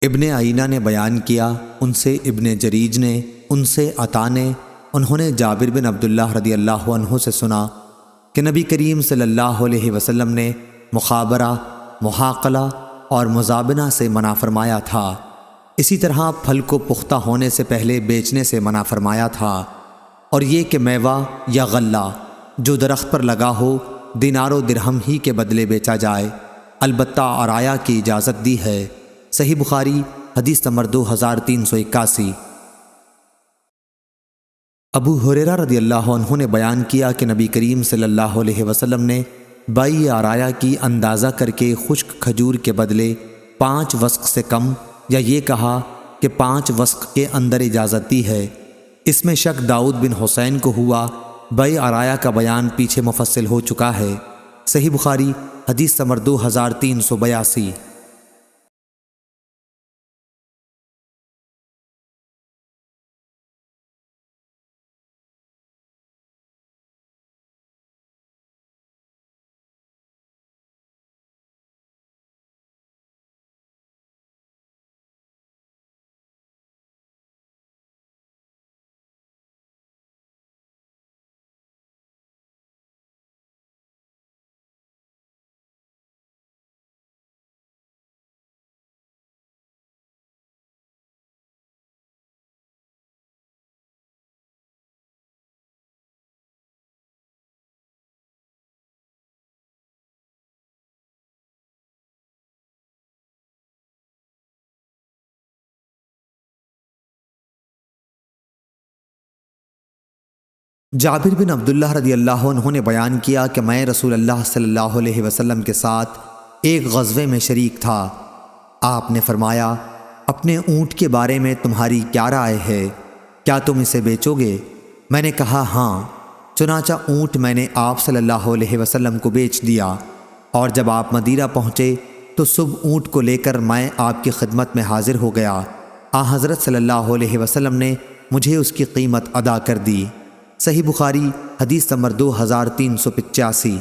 ابن عینہ نے بیان کیا، ان سے ابن جریج نے، ان سے عطا نے، انہوں نے جابر بن عبداللہ رضی اللہ عنہ سے سنا کہ نبی کریم صلی اللہ علیہ وسلم نے مخابرہ، محاقلہ اور مزابنہ سے منع فرمایا تھا۔ اسی طرح پھل کو پختہ ہونے سے پہلے بیچنے سے منع فرمایا تھا، اور یہ کہ میوہ یا غلہ جو درخت پر لگا ہو دینار و درہم ہی کے بدلے بیچا جائے، البتہ عرایا کی اجازت دی ہے۔ صحیح بخاری حدیث نمبر 2381۔ ابو ہریرہ رضی اللہ عنہ نے بیان کیا کہ نبی کریم صلی اللہ علیہ وسلم نے بیع عرایا کی اندازہ کر کے خشک کھجور کے بدلے 5 وسق سے کم یا یہ کہا کہ 5 وسق کے اندر اجازت دی ہے۔ اس میں شک داؤد بن حسین کو ہوا، بیع عرایا کا بیان پیچھے مفصل ہو چکا ہے۔ صحیح بخاری حدیث نمبر 2382۔ جابر بن عبداللہ رضی اللہ عنہ نے بیان کیا کہ میں رسول اللہ صلی اللہ علیہ وسلم کے ساتھ ایک غزوے میں شریک تھا۔ آپ نے فرمایا، اپنے اونٹ کے بارے میں تمہاری کیا رائے ہے؟ کیا تم اسے بیچو گے؟ میں نے کہا ہاں۔ چنانچہ اونٹ میں نے آپ صلی اللہ علیہ وسلم کو بیچ دیا، اور جب آپ مدینہ پہنچے تو صبح اونٹ کو لے کر میں آپ کی خدمت میں حاضر ہو گیا۔ حضرت صلی اللہ علیہ وسلم نے مجھے اس کی قیمت ادا کر دی۔ صحیح بخاری حدیث نمبر 2385۔